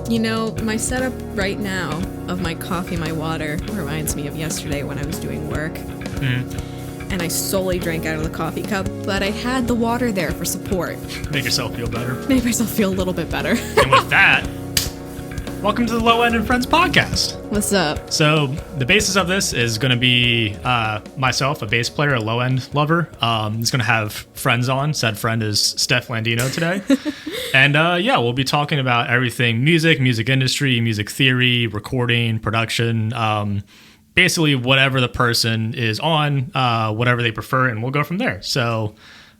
You know, my setup right now of my coffee, my water, reminds me of yesterday when I was doing work. And I solely drank out of the coffee cup, but I had the water there for support. Make yourself feel better. Made myself feel a little bit better. And with that, welcome to the Low End and Friends podcast. What's up? So the basis of this is going to be myself, a bass player, a low end lover. It's going to have friends on. Said friend is Steph Landino today. And we'll be talking about everything music industry, music theory, recording, production, basically whatever the person is on, whatever they prefer, and we'll go from there. So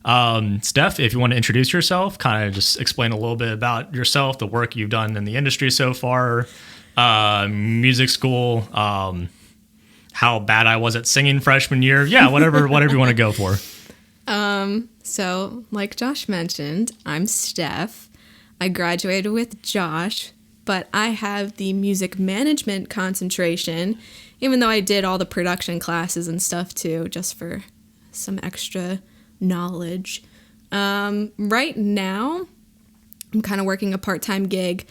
Steph, if you want to introduce yourself, kind of just explain a little bit about yourself, the work you've done in the industry so far, music school, how bad I was at singing freshman year. Yeah, whatever you want to go for. So like Josh mentioned, I'm Steph. I graduated with Josh, but I have the music management concentration, even though I did all the production classes and stuff too, just for some extra knowledge. Right now, I'm kind of working a part-time gig,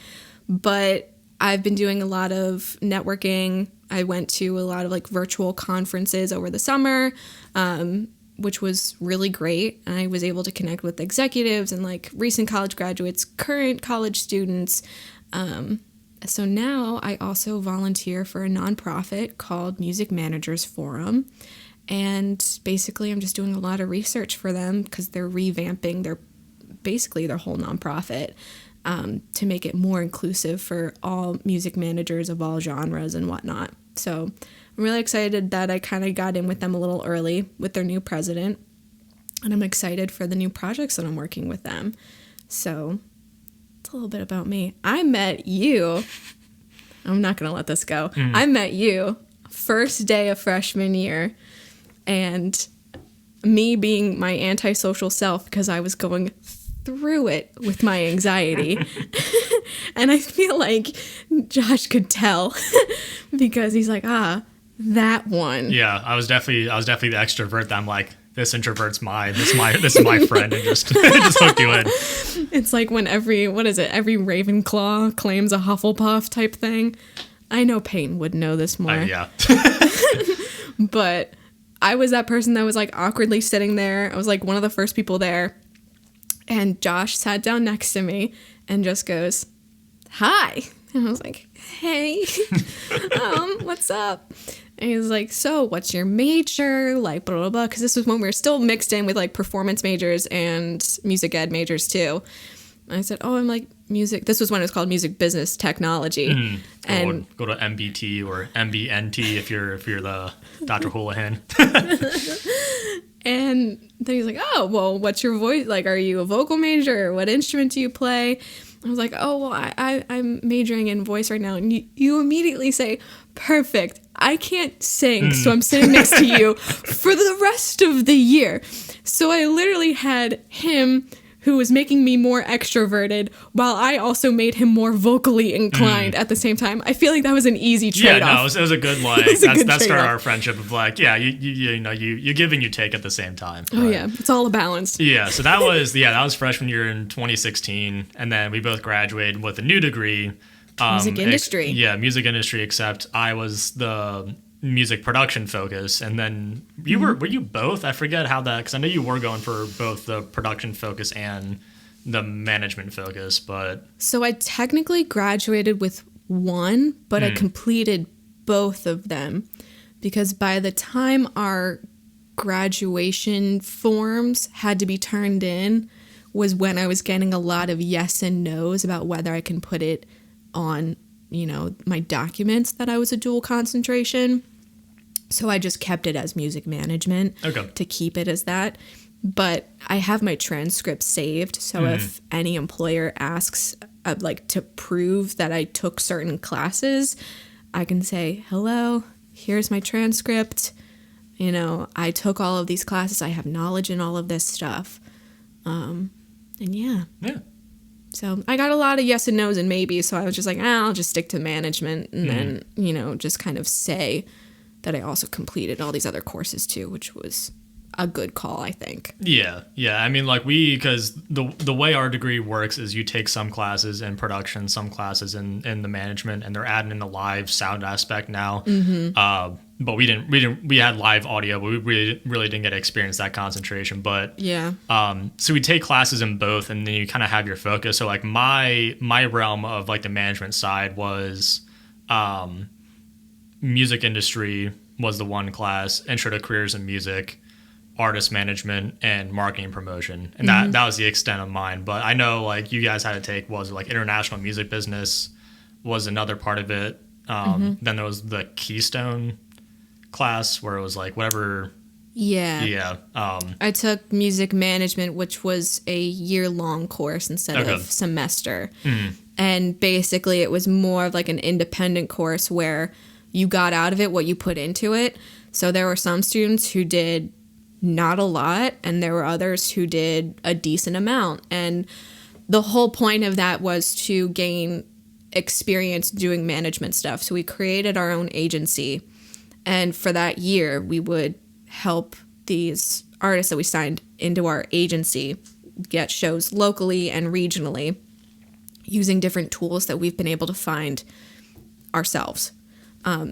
but I've been doing a lot of networking. I went to a lot of like virtual conferences over the summer, which was really great. And I was able to connect with executives and like recent college graduates, current college students. So now I also volunteer for a nonprofit called Music Managers Forum. And basically I'm just doing a lot of research for them because they're revamping their whole nonprofit to make it more inclusive for all music managers of all genres and whatnot. So I'm really excited that I kind of got in with them a little early with their new president. And I'm excited for the new projects that I'm working with them. So it's a little bit about me. I met you. I'm not going to let this go. I met you first day of freshman year. And me being my antisocial self because I was going through it with my anxiety. And I feel like Josh could tell because he's like, that one. Yeah, I was definitely the extrovert that I'm like, this introvert's mine. This is my friend, and just hook you in. It's like when every Ravenclaw claims a Hufflepuff type thing. I know Peyton would know this more. Yeah. But I was that person that was like awkwardly sitting there. I was like one of the first people there. And Josh sat down next to me and just goes, "Hi." And I was like, "Hey, what's up?" And he was like, "So what's your major?" Like, blah, blah, blah. Because this was when we were still mixed in with like performance majors and music ed majors too. And I said, "Oh, I'm like music." This was when it was called music business technology. And go to MBT or MBNT if you're the Dr. Houlihan. And then he's like, "Oh, well, what's your voice? Like, are you a vocal major? What instrument do you play?" I was like, "Oh, well, I'm majoring in voice right now." And you immediately say, "Perfect. I can't sing, so I'm sitting next to you for the rest of the year." So I literally had him, who was making me more extroverted, while I also made him more vocally inclined at the same time. I feel like that was an easy trade-off. Yeah, no, it was a good, like, that started our friendship of like, yeah, you give and you take at the same time. Oh, yeah, it's all a balance. Yeah, so that was freshman year in 2016, and then we both graduated with a new degree. Music industry. Music industry, except I was the music production focus, and then you were you both? I forget how that, because I know you were going for both the production focus and the management focus, but so I technically graduated with one, but I completed both of them because by the time our graduation forms had to be turned in was when I was getting a lot of yes and no's about whether I can put it on, my documents that I was a dual concentration. So I just kept it as music management to keep it as that. But I have my transcript saved. So if any employer asks, to prove that I took certain classes, I can say, "Hello, here's my transcript. I took all of these classes. I have knowledge in all of this stuff." And yeah. So I got a lot of yes and no's and maybes. So I was just like, I'll just stick to management and then, just kind of say that I also completed all these other courses too, which was a good call, I think. Yeah. I mean, like because the way our degree works is you take some classes in production, some classes in the management, and they're adding in the live sound aspect now. But we had live audio, but we really didn't get to experience that concentration. But Yeah. so we take classes in both, and then you kind of have your focus. So like my realm of like the management side was music industry was the one class, intro to careers in music, artist management, and marketing promotion, and that was the extent of mine. But I know like you guys had to take was like international music business was another part of it. Then there was the Keystone class where it was like whatever. Yeah. I took music management, which was a year-long course instead of semester. And basically it was more of like an independent course where you got out of it what you put into it. So there were some students who did not a lot, and there were others who did a decent amount. And the whole point of that was to gain experience doing management stuff. So we created our own agency. And for that year, we would help these artists that we signed into our agency get shows locally and regionally using different tools that we've been able to find ourselves.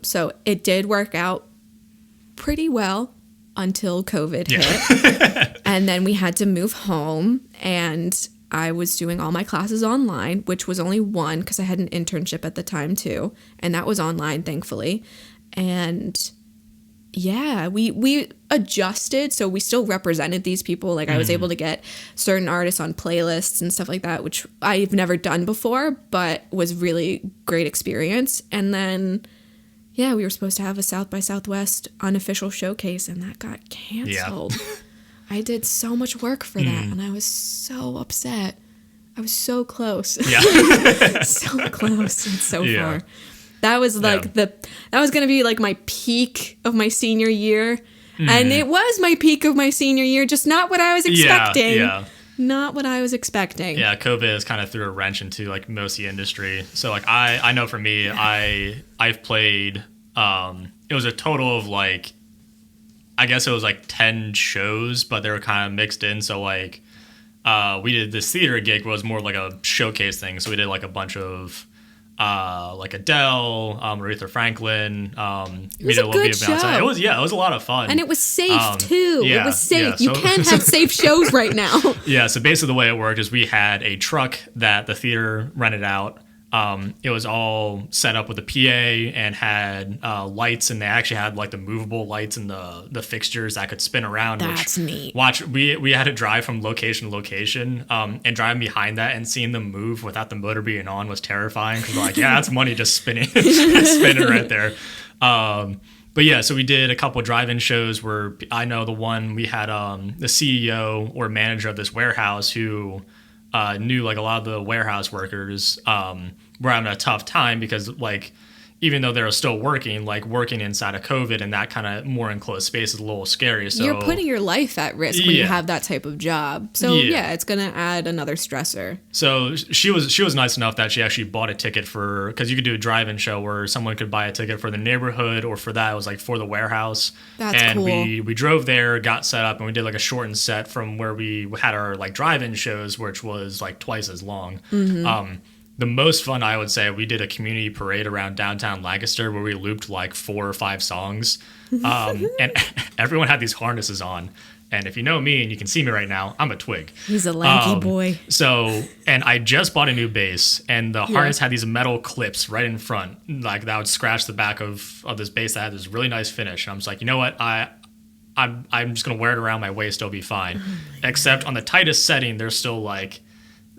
So it did work out pretty well until COVID hit. And then we had to move home, and I was doing all my classes online, which was only one because I had an internship at the time too. And that was online, thankfully. And yeah, we adjusted. So we still represented these people. Like I was able to get certain artists on playlists and stuff like that, which I've never done before, but was really great experience. And then yeah, we were supposed to have a South by Southwest unofficial showcase, and that got canceled. Yeah. I did so much work for that, and I was so upset. I was so close. Yeah. So close and so far. That was like that was going to be like my peak of my senior year. And it was my peak of my senior year, just not what I was expecting. Yeah. Not what I was expecting. Yeah, COVID has kind of threw a wrench into like most of the industry. So like I know for me, I've played it was a total of like I guess it was like 10 shows, but they were kind of mixed in. So like we did this theater gig was more like a showcase thing. So we did like a bunch of like Adele, Aretha Franklin. It was a good show. It was a lot of fun, and it was safe too. It was safe. You can't have safe shows right now. Yeah. So basically, the way it worked is we had a truck that the theater rented out. It was all set up with a PA and had lights, and they actually had like the movable lights and the fixtures that could spin around. That's neat. We had to drive from location to location, and driving behind that and seeing them move without the motor being on was terrifying because like that's money just spinning spinning right there. But yeah, so we did a couple of drive-in shows where I know the one we had the CEO or manager of this warehouse who knew like a lot of the warehouse workers were having a tough time because like even though they're still working, like working inside of COVID and that kind of more enclosed space is a little scary. So you're putting your life at risk when you have that type of job. So yeah, it's going to add another stressor. So she was nice enough that she actually bought a ticket for, because you could do a drive-in show where someone could buy a ticket for the neighborhood or for that. It was like for the warehouse. That's and cool. we drove there, got set up, and we did like a shortened set from where we had our like drive-in shows, which was like twice as long. The most fun, I would say, we did a community parade around downtown Lancaster where we looped like 4 or 5 songs. And everyone had these harnesses on. And if you know me and you can see me right now, I'm a twig. He's a lanky boy. So, and I just bought a new bass, and the harness had these metal clips right in front, like that would scratch the back of this bass that had this really nice finish. And I'm just like, you know what? I'm just going to wear it around my waist. It'll be fine. Except on the tightest setting, there's still like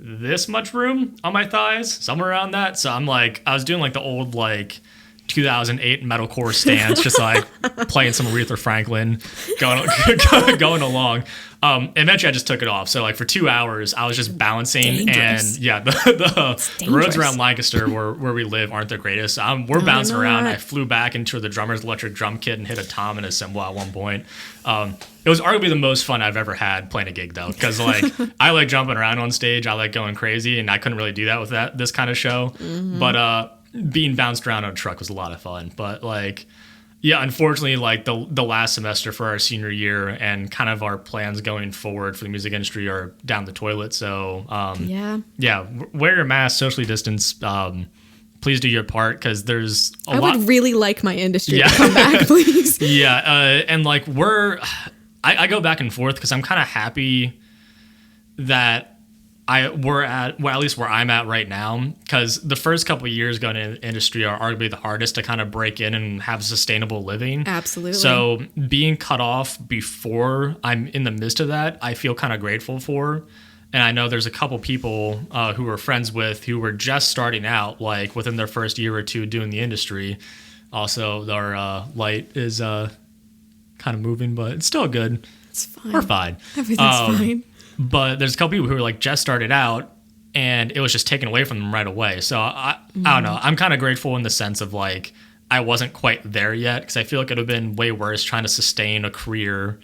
this much room on my thighs, somewhere around that. So I'm like, I was doing like the old like 2008 metalcore stance, just like playing some Aretha Franklin, going along. Eventually I just took it off. So like for 2 hours I was just bouncing. Dangerous. And yeah, the roads around Lancaster where we live aren't the greatest. We're bouncing around. I flew back into the drummer's electric drum kit and hit a tom and a cymbal at one point. It was arguably the most fun I've ever had playing a gig though, because like I like jumping around on stage, I like going crazy, and I couldn't really do that with this kind of show. But being bounced around on a truck was a lot of fun. But like Yeah, unfortunately, like the last semester for our senior year and kind of our plans going forward for the music industry are down the toilet. So yeah, wear your mask, socially distance. Please do your part because there's a lot. I would really like my industry to come back, please. Yeah, and like I go back and forth because I'm kind of happy that we're at, well, at least where I'm at right now, because the first couple of years going into the industry are arguably the hardest to kind of break in and have sustainable living. Absolutely. So being cut off before I'm in the midst of that, I feel kind of grateful for. And I know there's a couple people who we're friends with who were just starting out, like within their first year or two doing the industry. Also, our light is kind of moving, but it's still good. It's fine. We're fine. Everything's fine. But there's a couple people who were like just started out and it was just taken away from them right away. So I don't know. I'm kind of grateful in the sense of like I wasn't quite there yet because I feel like it would have been way worse trying to sustain a career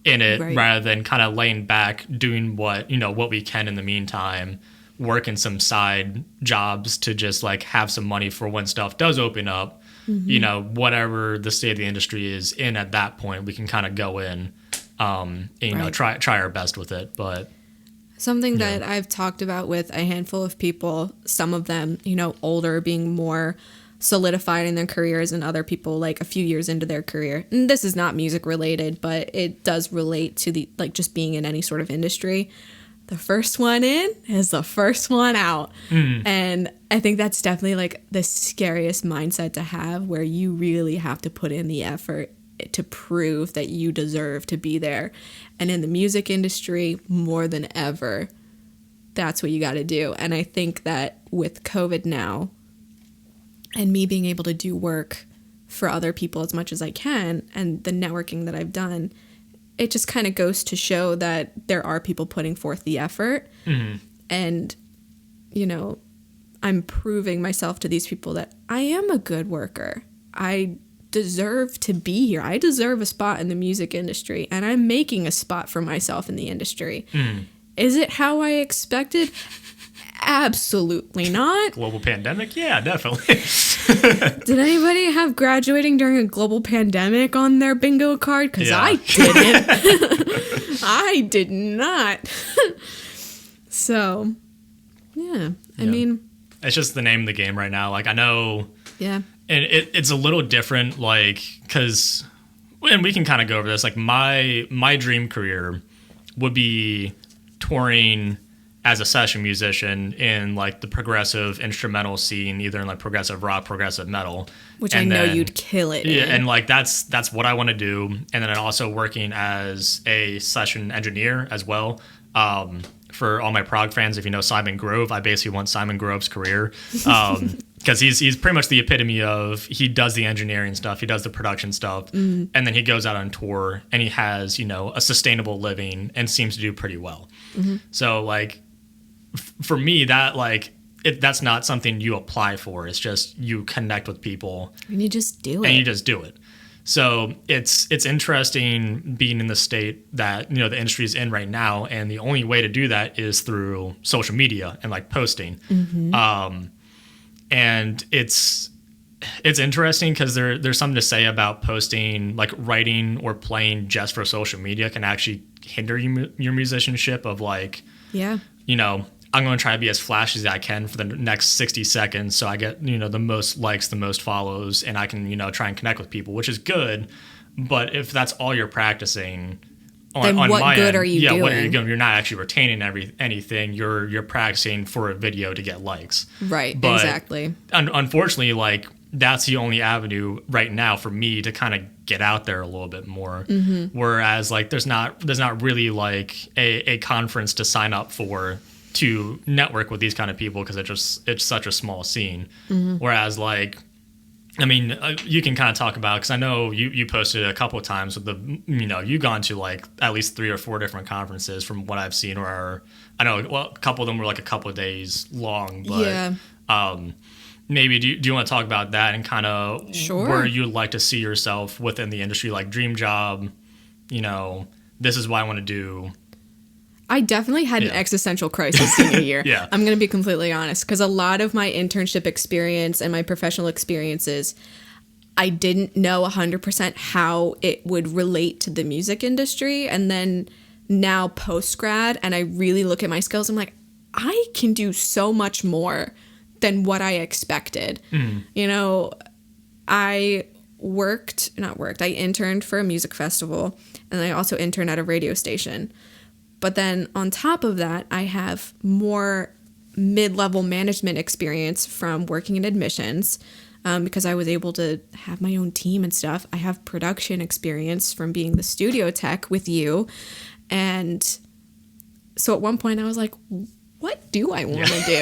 in it rather than kind of laying back, doing what we can in the meantime, working some side jobs to just like have some money for when stuff does open up. Whatever the state of the industry is in at that point, we can kind of go in. Try our best with it, but something that I've talked about with a handful of people, some of them, older, being more solidified in their careers, and other people like a few years into their career. And this is not music related, but it does relate to the like just being in any sort of industry. The first one in is the first one out. And I think that's definitely like the scariest mindset to have, where you really have to put in the effort to prove that you deserve to be there. And in the music industry, more than ever, that's what you got to do. And I think that with COVID now and me being able to do work for other people as much as I can, and the networking that I've done, it just kind of goes to show that there are people putting forth the effort. And, I'm proving myself to these people that I am a good worker. I deserve to be here. I deserve a spot in the music industry, and I'm making a spot for myself in the industry. Is it how I expected? Absolutely not. Global pandemic? Yeah, definitely. Did anybody have graduating during a global pandemic on their bingo card? Because I didn't. I did not. So, I mean, it's just the name of the game right now. Like, I know. Yeah. And it's a little different, like, because, and we can kind of go over this, like, my dream career would be touring as a session musician in, like, the progressive instrumental scene, either in, like, progressive rock, progressive metal. Which I know you'd kill it in. And, like, that's what I want to do. And then also working as a session engineer as well. For all my prog fans, if you know Simon Grove, I basically want Simon Grove's career. Because he's pretty much the epitome of, he does the engineering stuff, he does the production stuff, and then he goes out on tour and he has, a sustainable living and seems to do pretty well. So like, for me, that like, that's not something you apply for. It's just you connect with people. And you just do it. So it's interesting being in the state that, the industry is in right now. And the only way to do that is through social media and like posting. And it's interesting because there's something to say about posting, like writing or playing just for social media can actually hinder your musicianship of like, I'm going to try to be as flashy as I can for the next 60 seconds so I get, the most likes, the most follows, and I can, try and connect with people, which is good. But if that's all you're practicing, then what good are you doing? What are you doing? You're not actually retaining anything. You're practicing for a video to get likes. Right, but exactly. Unfortunately, like, that's the only avenue right now for me to kind of get out there a little bit more. Whereas, like, there's not really, like, a conference to sign up for to network with these kind of people because it's such a small scene. Whereas, like, I mean, you can kind of talk about, because I know you posted a couple of times with you've gone to like at least 3 or 4 different conferences from what I've seen, or I know, well, a couple of them were like a couple of days long, but maybe do you want to talk about that and kind of where you'd like to see yourself within the industry, like dream job, this is what I want to do. I definitely had an existential crisis senior year. I'm going to be completely honest, because a lot of my internship experience and my professional experiences, I didn't know 100% how it would relate to the music industry. And then now post-grad, and I really look at my skills, I'm like, I can do so much more than what I expected. You know, I interned for a music festival, and I also interned at a radio station. But then on top of that, I have more mid-level management experience from working in admissions, because I was able to have my own team and stuff. I have production experience from being the studio tech with you. And so at one point I was like, what do I want to do?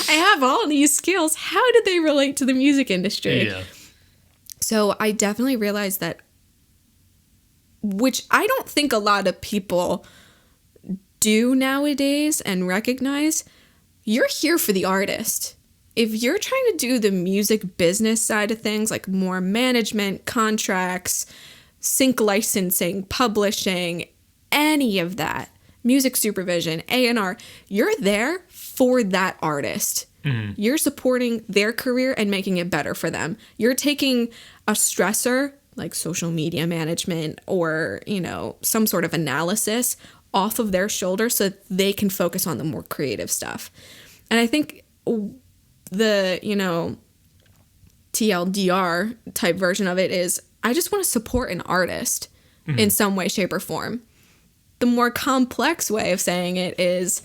I have all these skills. How did they relate to the music industry? Yeah. So I definitely realized that, which I don't think a lot of people do nowadays and recognize, you're here for the artist. If you're trying to do the music business side of things, like more management, contracts, sync licensing, publishing, any of that, music supervision, A&R, you're there for that artist. You're supporting their career and making it better for them. You're taking a stressor like social media management or, you know, some sort of analysis off of their shoulders so that they can focus on the more creative stuff. And I think the, you know, TLDR type version of it is, I just want to support an artist in some way, shape, or form. The more complex way of saying it is,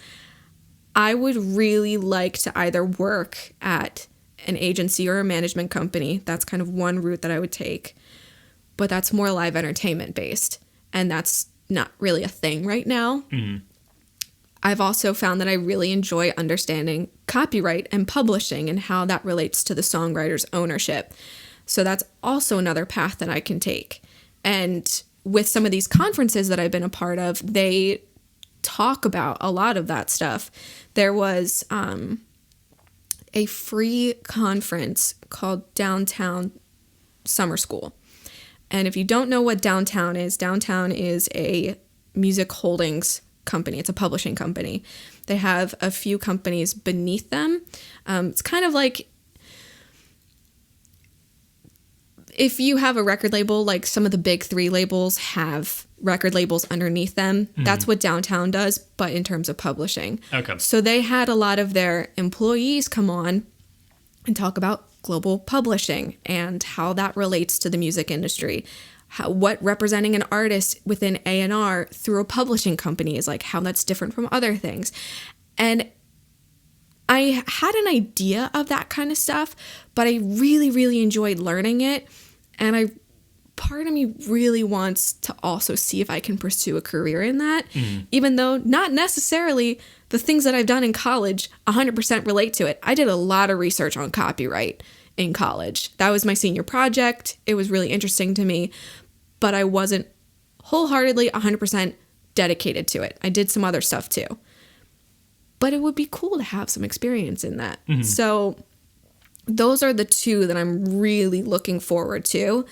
I would really like to either work at an agency or a management company. That's kind of one route that I would take. But that's more live entertainment based. And that's not really a thing right now. I've also found that I really enjoy understanding copyright and publishing and how that relates to the songwriter's ownership. So that's also another path that I can take. And with some of these conferences that I've been a part of, they talk about a lot of that stuff. There was a free conference called Downtown Summer School. And if you don't know what Downtown is a music holdings company. It's a publishing company. They have a few companies beneath them. It's kind of like if you have a record label, like some of the big three labels have record labels underneath them. That's what Downtown does, but in terms of publishing. Okay. So they had a lot of their employees come on and talk about global publishing and how that relates to the music industry. What representing an artist within A&R through a publishing company is like, how that's different from other things. And I had an idea of that kind of stuff, but I really, really enjoyed learning it. And part of me really wants to also see if I can pursue a career in that, even though not necessarily the things that I've done in college 100% relate to it. I did a lot of research on copyright in college. That was my senior project. It was really interesting to me, but I wasn't wholeheartedly 100% dedicated to it. I did some other stuff too. But it would be cool to have some experience in that. So those are the two that I'm really looking forward to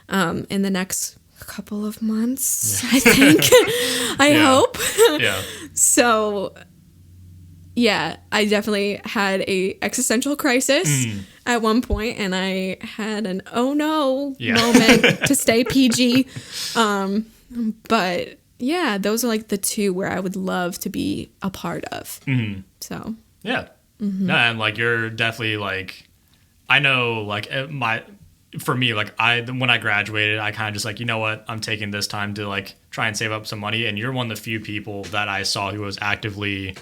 in the next couple of months, I think. I hope. So, yeah, I definitely had a existential crisis at one point, and I had an oh no moment to stay PG. But yeah, those are like the two where I would love to be a part of. So yeah, no, and like you're definitely like, I know like for me, like when I graduated, I kind of just like, you know what, I'm taking this time to like try and save up some money. And you're one of the few people that I saw who was actively,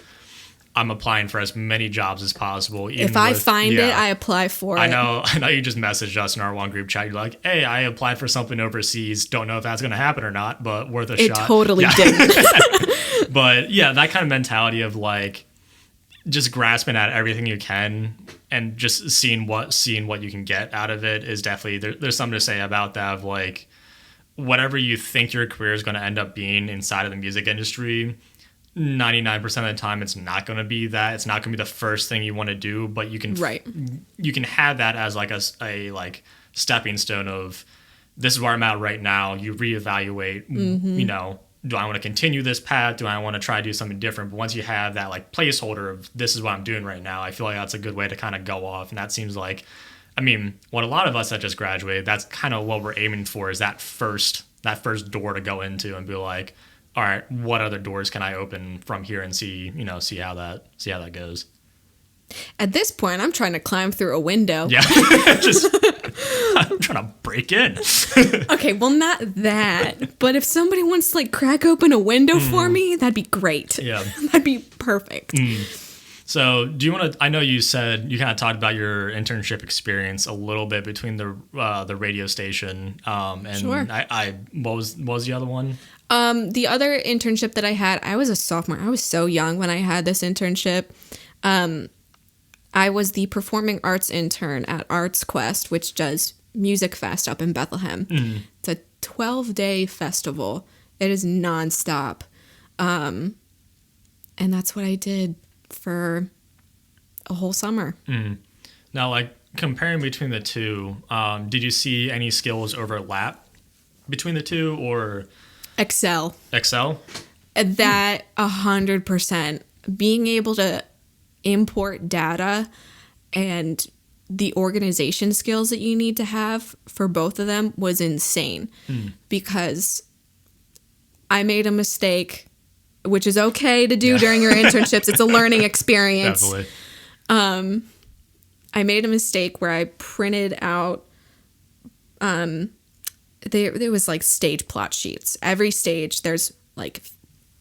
I'm applying for as many jobs as possible. If I find it, I apply for it. I know you just messaged us in our one group chat. You're like, hey, I applied for something overseas. Don't know if that's going to happen or not, but worth a shot. It totally didn't. But yeah, that kind of mentality of like just grasping at everything you can and just seeing what you can get out of it is definitely, there's something to say about that of like, whatever you think your career is going to end up being inside of the music industry, 99% of the time it's not going to be that. It's not going to be the first thing you want to do, but you can you can have that as like a like stepping stone of, this is where I'm at right now. You reevaluate, you know, do I want to continue this path? Do I want to try to do something different? But once you have that like placeholder of, this is what I'm doing right now, I feel like that's a good way to kind of go off. And that seems like I mean, what a lot of us that just graduated, that's kind of what we're aiming for, is that first door to go into and be like, all right, what other doors can I open from here and see how that goes. At this point, I'm trying to climb through a window. Yeah, I'm trying to break in. Okay, well, not that. But if somebody wants to like crack open a window for me, that'd be great. Yeah. That'd be perfect. So do you want to, I know you said, you kind of talked about your internship experience a little bit between the radio station and Sure. What was the other one? The other internship that I had, I was a sophomore. I was so young when I had this internship. I was the performing arts intern at Arts Quest, which does Music Fest up in Bethlehem. It's a 12-day festival. It is nonstop. And that's what I did for a whole summer. Now, like, comparing between the two, did you see any skills overlap between the two, or Excel? That 100%. Being able to import data and the organization skills that you need to have for both of them was insane. Because I made a mistake, which is okay to do during your internships. It's a learning experience. Definitely. I made a mistake where I printed out, there was like stage plot sheets. Every stage, there's like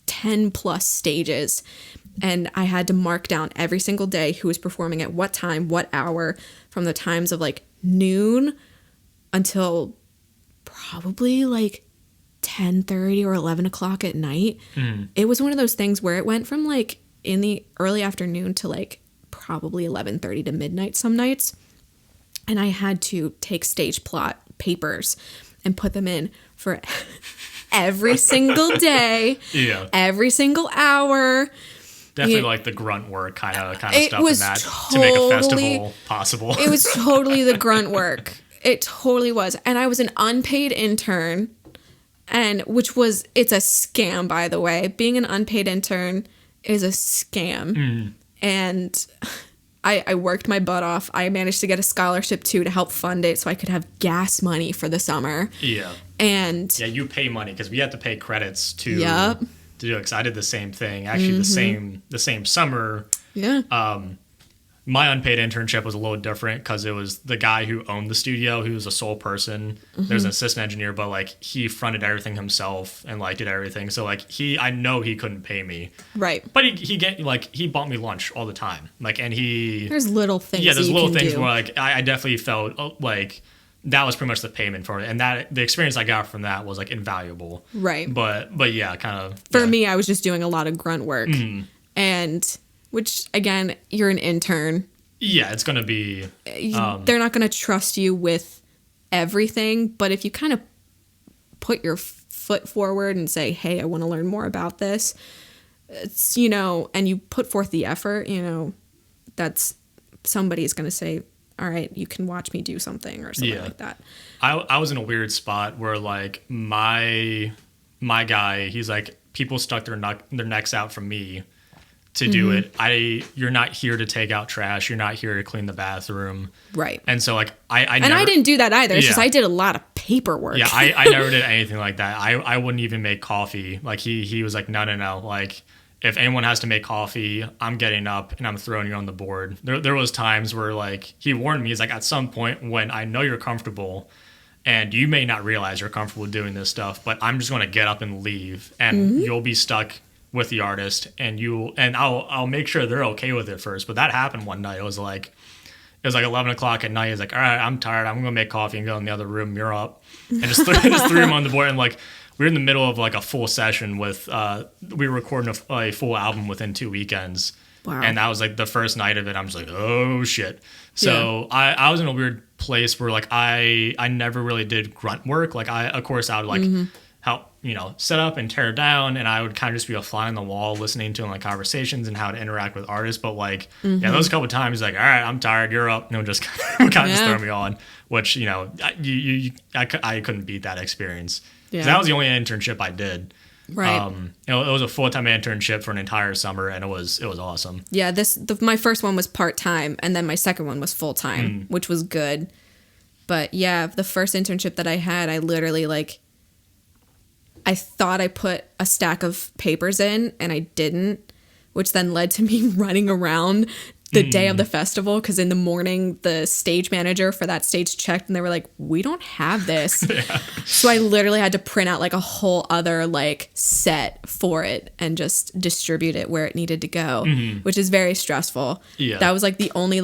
10 plus stages. And I had to mark down every single day who was performing at what time, what hour, from the times of like noon until probably like 10:30 or 11 o'clock at night. It was one of those things where it went from like in the early afternoon to like probably 11:30 to midnight some nights. And I had to take stage plot papers and put them in for every single day, every single hour. Definitely like the grunt work kind of stuff was in that totally, to make a festival possible. It was totally the grunt work. It totally was. And I was an unpaid intern, and it's a scam, by the way. Being an unpaid intern is a scam. And I worked my butt off. I managed to get a scholarship too to help fund it so I could have gas money for the summer. And you pay money because we had to pay credits to do it, because I did the same thing. Actually, the same summer. My unpaid internship was a little different because it was the guy who owned the studio. He was a sole person. There's an assistant engineer, but like he fronted everything himself and like did everything. So like I know he couldn't pay me. Right. But he bought me lunch all the time. Like, and there's little things. Yeah, there's little things where like I definitely felt like that was pretty much the payment for it, and that the experience I got from that was like invaluable. Right. But yeah, kind of. For me, I was just doing a lot of grunt work, and which again, you're an intern. Yeah, it's gonna be. They're not gonna trust you with everything, but if you kind of put your foot forward and say, "Hey, I want to learn more about this," it's and you put forth the effort, that's somebody's gonna say, all right, you can watch me do something or something like that. I was in a weird spot where like my guy, he's like, people stuck their necks out from me to do it. You're not here to take out trash. You're not here to clean the bathroom. Right. And so like I didn't do that either. It's just I did a lot of paperwork. Yeah, I never did anything like that. I wouldn't even make coffee. Like he was like, no. Like, if anyone has to make coffee, I'm getting up and I'm throwing you on the board. There was times where like he warned me, he's like, at some point when I know you're comfortable and you may not realize you're comfortable doing this stuff, but I'm just going to get up and leave, and you'll be stuck with the artist, and I'll make sure they're okay with it first. But that happened one night. It was like 11 o'clock at night. He's like, all right, I'm tired. I'm going to make coffee and go in the other room. You're up. And just threw him on the board. And like, we were in the middle of like a full session with, we were recording a full album within 2 weekends. Wow. And that was like the first night of it. I'm just like, oh shit. So I was in a weird place where like, I never really did grunt work. Like of course I would like help, set up and tear down. And I would kind of just be a fly on the wall listening to like conversations and how to interact with artists. But like, those couple of times like, all right, I'm tired. You're up. Just kind of just throw me on, which, I couldn't beat that experience. Yeah. That was the only internship I did. Right. It was a full-time internship for an entire summer, and it was awesome. Yeah, my first one was part-time, and then my second one was full-time, which was good. But yeah, the first internship that I had, I literally I thought I put a stack of papers in, and I didn't, which then led to me running around the day of the festival, because in the morning the stage manager for that stage checked and they were like, we don't have this. Yeah. So I literally had to print out a whole other set for it and just distribute it where it needed to go, which is very stressful. Yeah. That was the only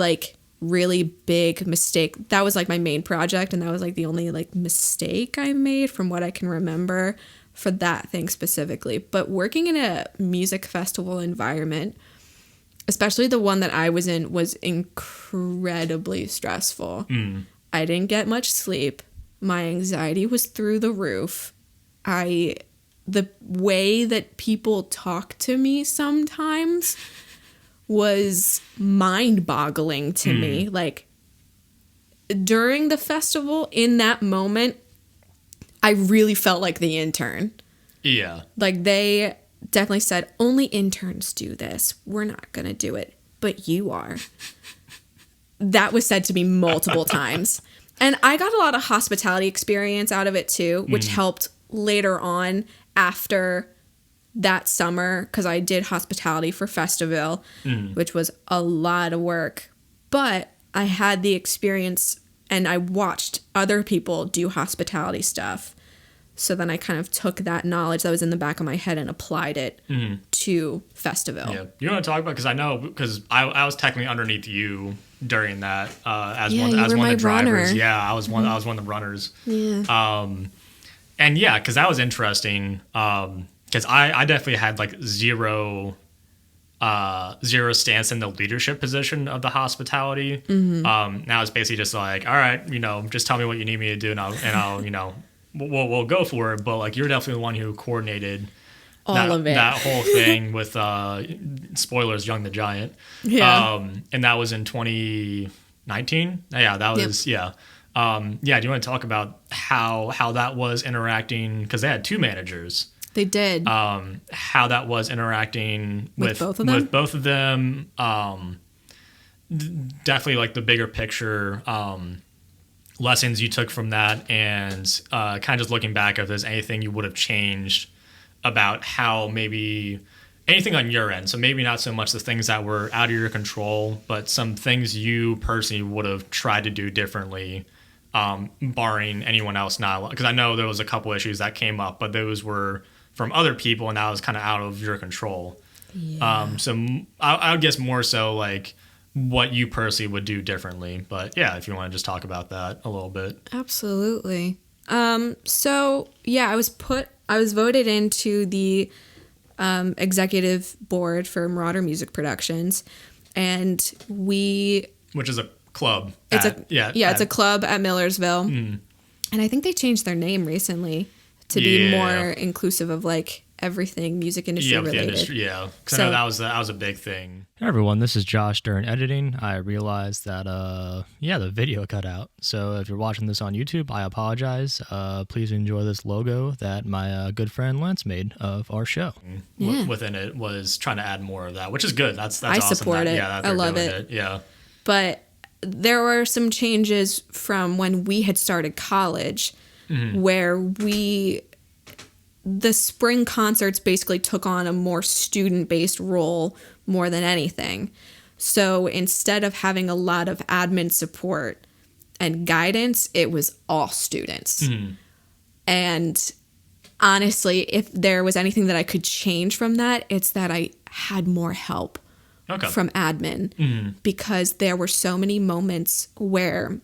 really big mistake. That was my main project, and that was the only mistake I made from what I can remember for that thing specifically. But working in a music festival environment, especially the one that I was in, was incredibly stressful. I didn't get much sleep. My anxiety was through the roof. The way that people talk to me sometimes was mind-boggling to me. During the festival, in that moment, I really felt like the intern. Yeah. They definitely said, only interns do this. We're not going to do it, but you are. That was said to me multiple times. And I got a lot of hospitality experience out of it too, which helped later on after that summer, because I did hospitality for Festival, which was a lot of work. But I had the experience, and I watched other people do hospitality stuff. So then I kind of took that knowledge that was in the back of my head and applied it to Festival. Yeah, you want to talk about, because I know, because I was technically underneath you during that as one of the drivers. Runner. Yeah, I was one of the runners. Yeah. And yeah, because that was interesting. Because I definitely had zero stance in the leadership position of the hospitality. Now it's basically just all right, just tell me what you need me to do, and I'll we'll go for it. But you're definitely the one who coordinated all of it, that whole thing with spoilers, Young the Giant. Yeah. And that was in 2019. Yeah, that was yeah. Do you want to talk about how that was interacting, because they had two managers? They did. How that was interacting with both of them? With both of them. Definitely the bigger picture lessons you took from that, and kind of just looking back, if there's anything you would have changed about how maybe anything on your end. So maybe not so much the things that were out of your control, but some things you personally would have tried to do differently, barring anyone else not. Because I know there was a couple issues that came up, but those were from other people, and that was kind of out of your control. Yeah. So I would guess more so what you personally would do differently. But yeah, if you want to just talk about that a little bit. Absolutely. So yeah, I was voted into the executive board for Marauder Music Productions, and which is a club. It's a club at Millersville, and I think they changed their name recently to be more inclusive of everything music industry related. Because I know that was a big thing. Hey everyone, this is Josh. During editing, I realized that the video cut out. So if you're watching this on YouTube, I apologize. Please enjoy this logo that my good friend Lance made of our show. Within it was trying to add more of that, which is good. That's I awesome. Support it. I love it. Yeah. But there were some changes from when we had started college, where the spring concerts basically took on a more student-based role more than anything. So instead of having a lot of admin support and guidance, it was all students. And honestly, if there was anything that I could change from that, it's that I had more help from admin, because there were so many moments where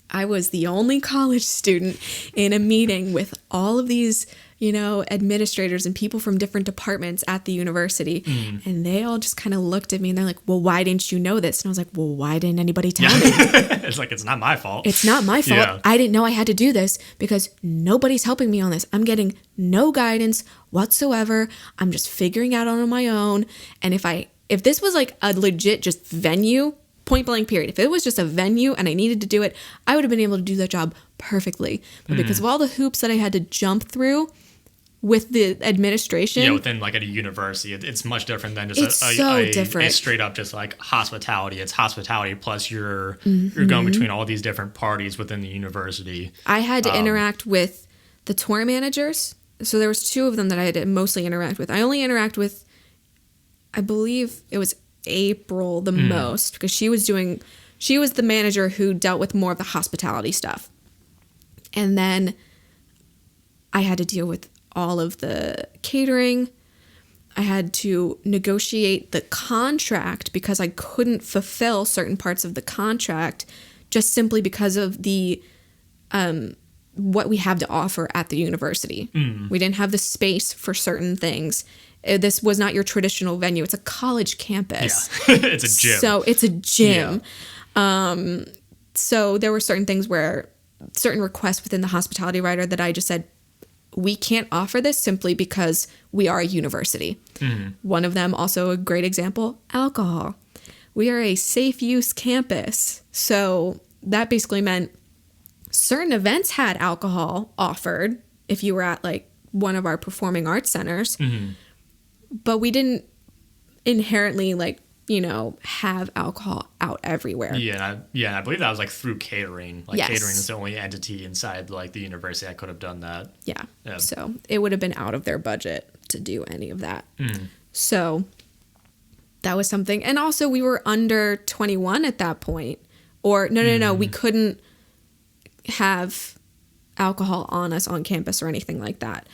I was the only college student in a meeting with all of these, administrators and people from different departments at the university. And they all just kind of looked at me and they're like, well, why didn't you know this? And I was like, well, why didn't anybody tell me? It's it's not my fault. It's not my fault. Yeah. I didn't know I had to do this because nobody's helping me on this. I'm getting no guidance whatsoever. I'm just figuring out on my own. And if this was a legit just venue, point blank period, if it was just a venue and I needed to do it, I would have been able to do that job perfectly. But because of all the hoops that I had to jump through, with the administration. Yeah, within like at a university, it's much different than just different. A straight up just like hospitality. It's hospitality plus you're going between all these different parties within the university. I had to interact with the tour managers. So there was 2 of them that I had to mostly interact with. I only interact with, I believe it was April the most, because she was the manager who dealt with more of the hospitality stuff. And then I had to deal with all of the catering. I had to negotiate the contract because I couldn't fulfill certain parts of the contract just simply because of the what we have to offer at the university. We didn't have the space for certain things. This was not your traditional venue. It's a college campus. Yeah. It's a gym. So it's a gym. Yeah. So there were certain things where certain requests within the hospitality writer that I just said, we can't offer this simply because we are a university. One of them, also a great example, alcohol. We are a safe use campus. So that basically meant certain events had alcohol offered if you were at like one of our performing arts centers, but we didn't inherently like, have alcohol out everywhere. Yeah, I believe that was like through catering. Like Yes. catering is the only entity inside like the university that could have done that. Yeah. So it would have been out of their budget to do any of that. So that was something. And also we were under 21 at that point. Or no, we couldn't have alcohol on us on campus or anything like that.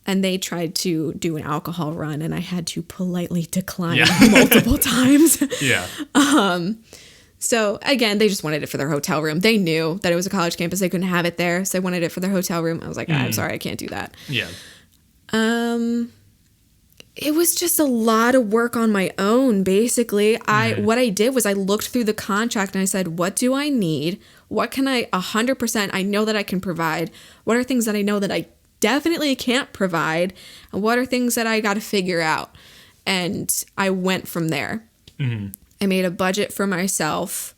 And they tried to do an alcohol run, and I had to politely decline multiple times. Yeah. So again, they just wanted it for their hotel room. They knew that it was a college campus. They couldn't have it there. So they wanted it for their hotel room. I was like, I'm sorry, I can't do that. Yeah. It was just a lot of work on my own, basically. What I did was I looked through the contract and I said, what do I need? What can I 100% I know that I can provide? What are things that I know that I definitely can't provide? And what are things that I got to figure out? And I went from there. I made a budget for myself.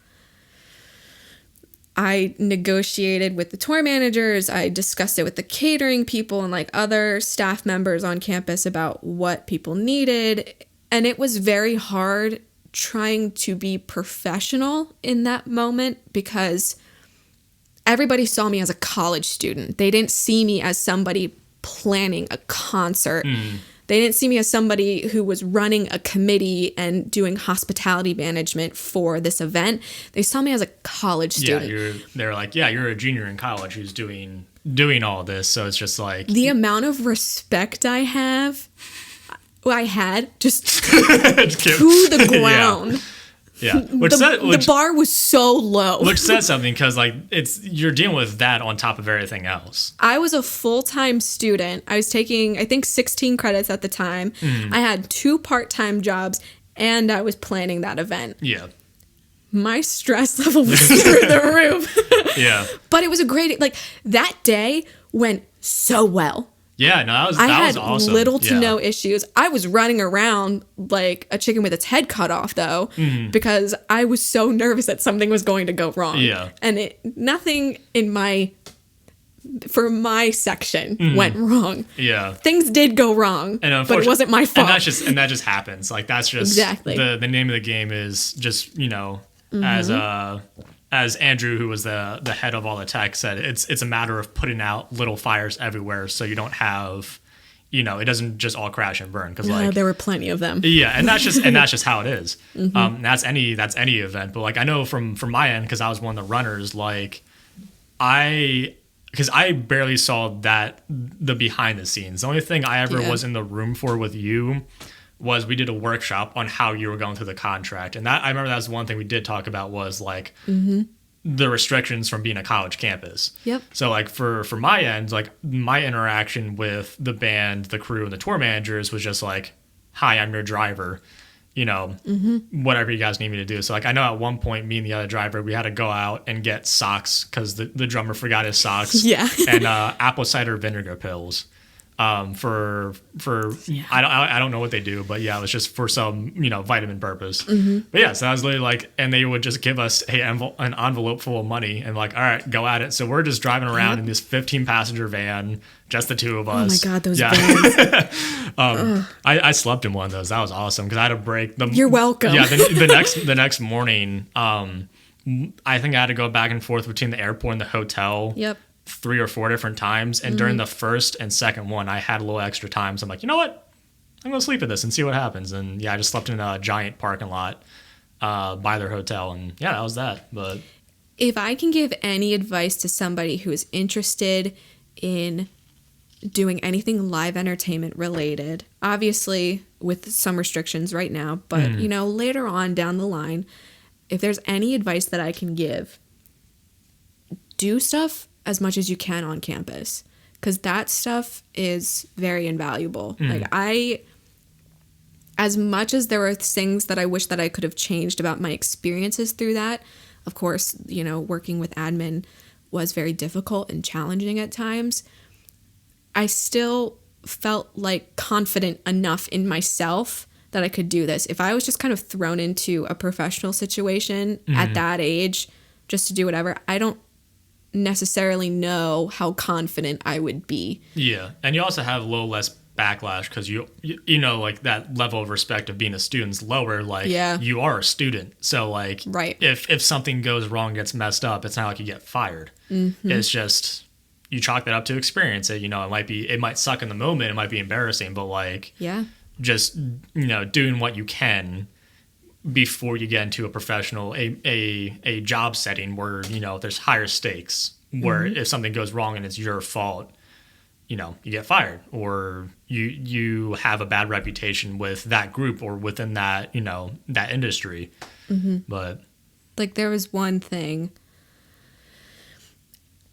I negotiated with the tour managers. I discussed it with the catering people and like other staff members on campus about what people needed. And it was very hard trying to be professional in that moment because everybody saw me as a college student. They didn't see me as somebody planning a concert. They didn't see me as somebody who was running a committee and doing hospitality management for this event. They saw me as a college student. Yeah, they're like, you're a junior in college who's doing all this. So it's just like the amount of respect I had just to the ground. Yeah, the bar was so low. Which says something because like you're dealing with that on top of everything else. I was a full-time student. I was taking I think 16 credits at the time. I had 2 part-time jobs and I was planning that event. Yeah. My stress level was through the roof. Yeah. But it was a great that day went so well. Yeah, no, that was awesome. I had little to no issues. I was running around like a chicken with its head cut off, though, because I was so nervous that something was going to go wrong. Yeah. And nothing for my section went wrong. Yeah. Things did go wrong, but it wasn't my fault. And that just happens. Like, that's just exactly the name of the game is just, as Andrew, who was the head of all the tech, said, it's a matter of putting out little fires everywhere so you don't have, it doesn't just all crash and burn. Because there were plenty of them. Yeah, and that's just how it is. That's any event. But like I know from my end, because I was one of the runners, like because I barely saw the behind the scenes. The only thing I ever was in the room for with you was we did a workshop on how you were going through the contract. And that I remember that's one thing we did talk about was like the restrictions from being a college campus. Yep. So like for my end, like my interaction with the band, the crew, and the tour managers was just like, hi, I'm your driver. Whatever you guys need me to do. So like I know at one point me and the other driver, we had to go out and get socks because the drummer forgot his socks. Yeah. And apple cider vinegar pills. for I don't know what they do, but yeah, it was just for some vitamin purpose. But yeah, so I was literally like, and they would just give us an envelope full of money and like, all right, go at it. So we're just driving around in this 15-passenger van, just the two of us. Oh my god, those vans! I slept in one of those. That was awesome because I had a break. You're welcome. Yeah, the next morning, I think I had to go back and forth between the airport and the hotel. Yep. 3 or 4 different times, and during the first and second one I had a little extra time, so I'm like, you know what, I'm gonna sleep at this and see what happens. And yeah, I just slept in a giant parking lot by their hotel, and yeah, that was that. But if I can give any advice to somebody who is interested in doing anything live entertainment related, obviously with some restrictions right now, but later on down the line, if there's any advice that I can give, do stuff as much as you can on campus, because that stuff is very invaluable. Like as much as there were things that I wish that I could have changed about my experiences through that, of course, working with admin was very difficult and challenging at times. I still felt like confident enough in myself that I could do this. If I was just kind of thrown into a professional situation at that age just to do whatever, I don't necessarily know how confident I would be. Yeah, and you also have a little less backlash because you like that level of respect of being a student's lower. Like you are a student, so like if something goes wrong, gets messed up, it's not like you get fired. It's just you chalk that up to experience. It it might suck in the moment, it might be embarrassing, but like just doing what you can before you get into a professional a job setting where there's higher stakes, where if something goes wrong and it's your fault, you get fired, or you have a bad reputation with that group or within that that industry. But like there was one thing,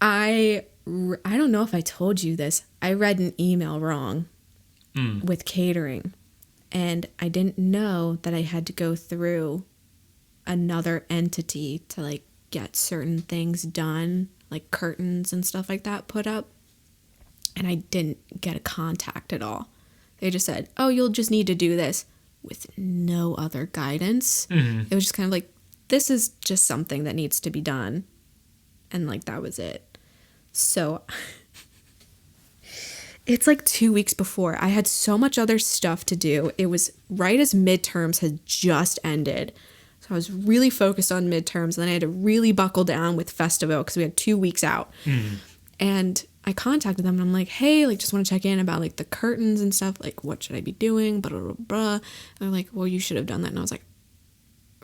I don't know if I told you this, I read an email wrong with catering. And I didn't know that I had to go through another entity to like get certain things done, like curtains and stuff like that put up. And I didn't get a contact at all. They just said, oh, you'll just need to do this, with no other guidance. It was just kind of like, this is just something that needs to be done. And like, that was it. So it's like 2 weeks before. I had so much other stuff to do. It was right as midterms had just ended. So I was really focused on midterms. And then I had to really buckle down with Festival because we had 2 weeks out. And I contacted them and I'm like, hey, like just want to check in about like the curtains and stuff. Like, what should I be doing? Blah, blah, blah. And they're like, well, you should have done that. And I was like,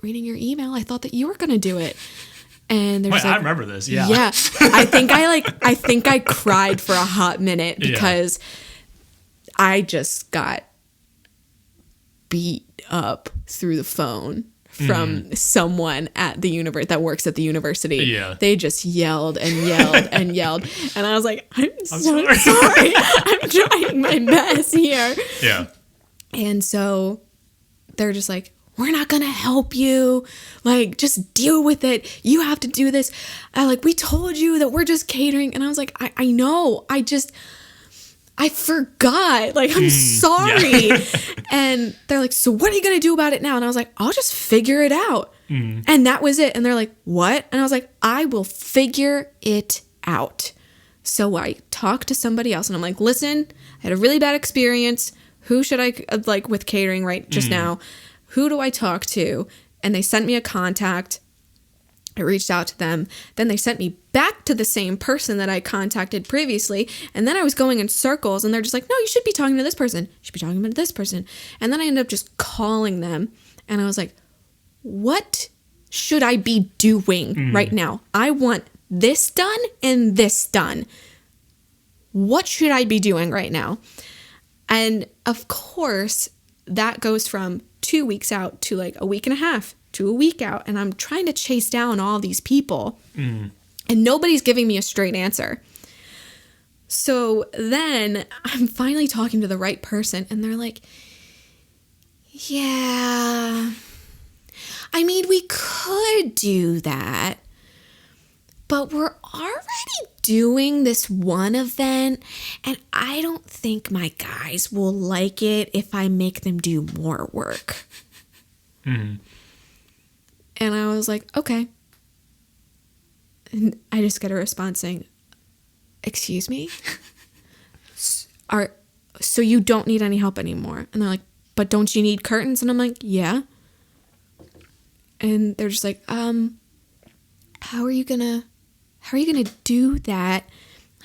reading your email, I thought that you were going to do it. And there's I remember this. Yeah. Yeah. I think I cried for a hot minute because I just got beat up through the phone from someone at the that works at the university. Yeah. They just yelled and yelled and yelled. And I was like, I'm so sorry. I'm trying my best here. Yeah. And so they're just like, we're not going to help you. Like, just deal with it. You have to do this. We told you that we're just catering. And I was like, I know. I forgot. Like, I'm sorry. Yeah. And they're like, so what are you going to do about it now? And I was like, I'll just figure it out. And that was it. And they're like, what? And I was like, I will figure it out. So I talked to somebody else and I'm like, listen, I had a really bad experience. Who should I, with catering just now? Who do I talk to? And they sent me a contact. I reached out to them. Then they sent me back to the same person that I contacted previously. And then I was going in circles and they're just like, no, you should be talking to this person. You should be talking to this person. And then I ended up just calling them. And I was like, what should I be doing right now? I want this done and this done. What should I be doing right now? And of course, that goes from 2 weeks out to like a week and a half to a week out. And I'm trying to chase down all these people and nobody's giving me a straight answer. So then I'm finally talking to the right person and they're like, yeah, I mean, we could do that, but we're already doing this one event, and I don't think my guys will like it if I make them do more work. Mm-hmm. And I was like, okay. And I just get a response saying, excuse me? So you don't need any help anymore? And they're like, but don't you need curtains? And I'm like, yeah. And they're just like, how are you gonna do that?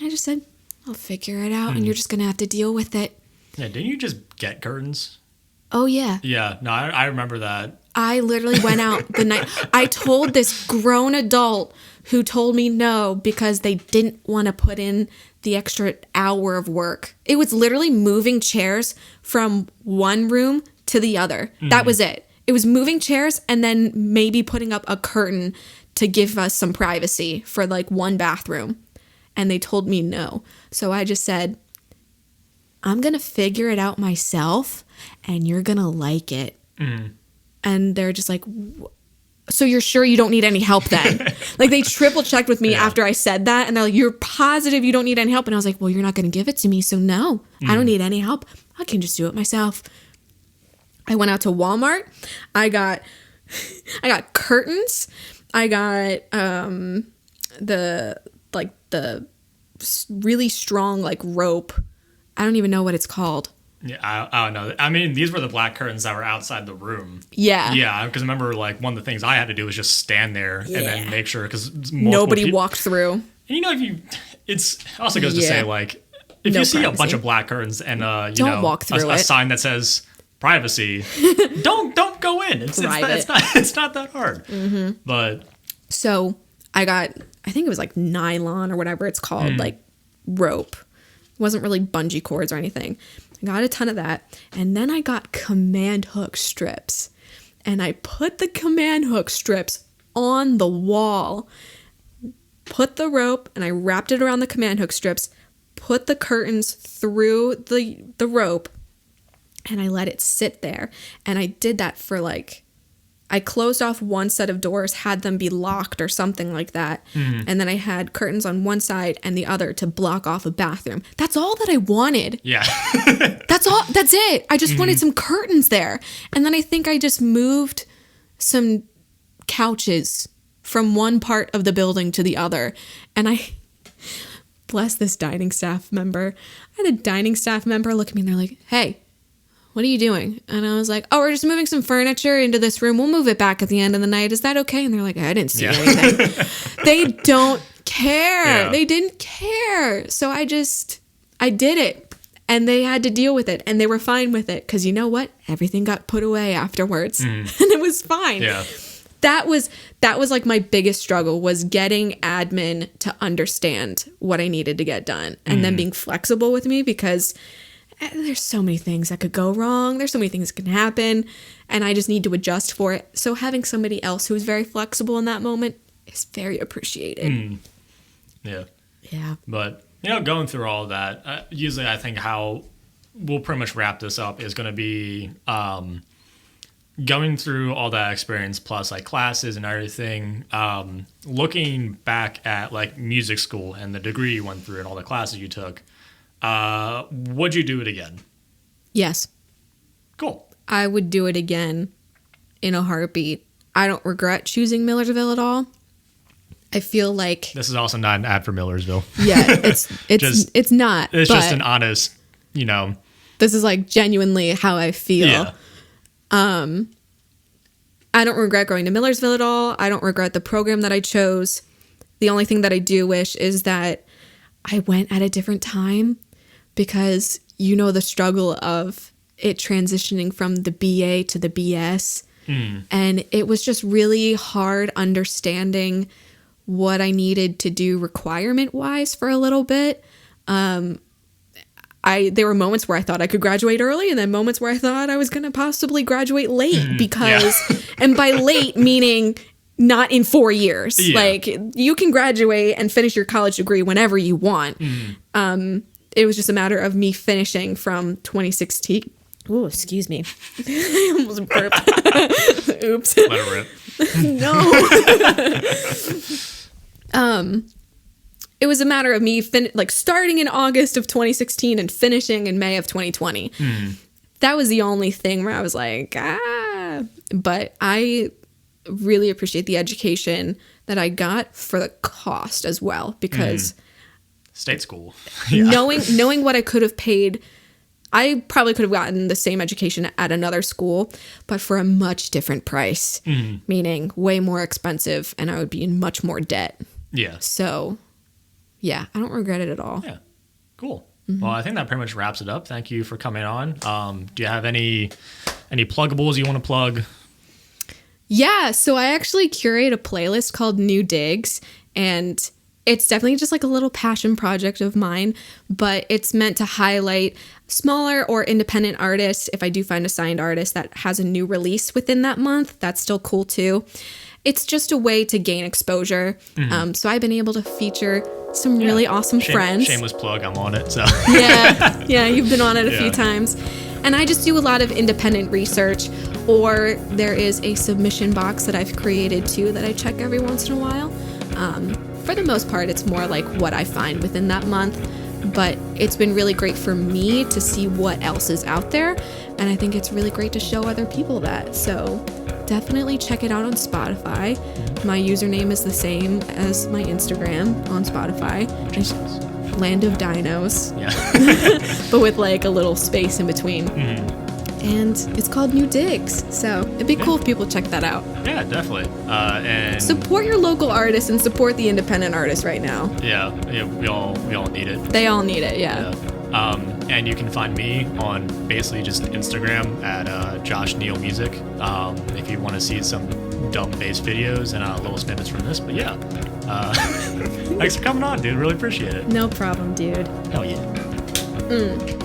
I just said, I'll figure it out, and you're just gonna have to deal with it. Yeah, didn't you just get curtains? Oh, yeah. Yeah, no, I remember that. I literally went out the night. I told this grown adult who told me no because they didn't want to put in the extra hour of work. It was literally moving chairs from one room to the other. That was it. It was moving chairs and then maybe putting up a curtain to give us some privacy for like one bathroom. And they told me no. So I just said, I'm going to figure it out myself and you're going to like it. And they're just like, so you're sure you don't need any help then? Like they triple checked with me after I said that. And they're like, you're positive you don't need any help? And I was like, well, you're not going to give it to me. So no, I don't need any help. I can just do it myself. I went out to Walmart. I got curtains. I got the really strong like rope. I don't even know what it's called. Yeah, I don't know. I mean, these were the black curtains that were outside the room. Yeah. Yeah, because remember, like, one of the things I had to do was just stand there and then make sure, because nobody walked through. And you know, it also goes to say, like, if you see a bunch of black curtains and, don't walk through a sign that says privacy, don't go in. It's not that hard. But so I got, I think it was like nylon or whatever it's called, like rope. It wasn't really bungee cords or anything. I got a ton of that. And then I got command hook strips. And I put the command hook strips on the wall, put the rope, and I wrapped it around the command hook strips, put the curtains through the rope, and I let it sit there. And I did that for like, I closed off one set of doors, had them be locked or something like that. And then I had curtains on one side and the other to block off a bathroom. That's all that I wanted. Yeah. That's all. That's it. I just wanted some curtains there. And then I think I just moved some couches from one part of the building to the other. And I, bless this dining staff member. I had a dining staff member look at me and they're like, hey, what are you doing? And I was like, oh, we're just moving some furniture into this room. We'll move it back at the end of the night. Is that okay? And they're like, I didn't see anything. They don't care. Yeah. They didn't care. So I did it. And they had to deal with it. And they were fine with it. Because you know what? Everything got put away afterwards. And it was fine. Yeah. That was like my biggest struggle, was getting admin to understand what I needed to get done. And then being flexible with me, because there's so many things that could go wrong. There's so many things that can happen, and I just need to adjust for it. So having somebody else who's very flexible in that moment is very appreciated. Yeah. Yeah. But, going through all of that, usually I think how we'll pretty much wrap this up is going to be going through all that experience plus like classes and everything, looking back at like music school and the degree you went through and all the classes you took. Would you do it again? Yes. Cool. I would do it again in a heartbeat. I don't regret choosing Millersville at all. I feel like this is also not an ad for Millersville. Yeah, it's not. It's just an honest, This is like genuinely how I feel. Yeah. I don't regret going to Millersville at all. I don't regret the program that I chose. The only thing that I do wish is that I went at a different time, because the struggle of it transitioning from the BA to the BS. And it was just really hard understanding what I needed to do requirement-wise for a little bit. There were moments where I thought I could graduate early, and then moments where I thought I was going to possibly graduate late because, and by late meaning not in 4 years. Yeah. Like, you can graduate and finish your college degree whenever you want. It was just a matter of me finishing from 2016. Oh, excuse me. I almost burped. Oops. Let it rip. No. It was a matter of me starting in August of 2016 and finishing in May of 2020. That was the only thing where I was like, but I really appreciate the education that I got for the cost as well, because state school, knowing what I could have paid, I probably could have gotten the same education at another school, but for a much different price, meaning way more expensive, and I would be in much more debt. Yeah. So, yeah, I don't regret it at all. Yeah. Cool. Well, I think that pretty much wraps it up. Thank you for coming on. Do you have any pluggables you want to plug? Yeah, so I actually curate a playlist called New Digs, and it's definitely just like a little passion project of mine, but it's meant to highlight smaller or independent artists. If I do find a signed artist that has a new release within that month, that's still cool too. It's just a way to gain exposure. So I've been able to feature some really awesome friends. Shameless plug, I'm on it. So yeah, you've been on it a few times. And I just do a lot of independent research, or there is a submission box that I've created too that I check every once in a while. For the most part, it's more like what I find within that month, but it's been really great for me to see what else is out there, and I think it's really great to show other people that. So definitely check it out on Spotify. My username is the same as my Instagram on Spotify. Land of Dinos. Yeah. But with like a little space in between. And it's called New Digs. So it'd be cool if people check that out. Yeah, definitely. And support your local artists and support the independent artists right now. Yeah, we all need it. They all need it, yeah. And you can find me on basically just Instagram at Josh Neal Music. If you want to see some dumb bass videos and little snippets from this. But yeah, thanks for coming on, dude. Really appreciate it. No problem, dude. Hell yeah.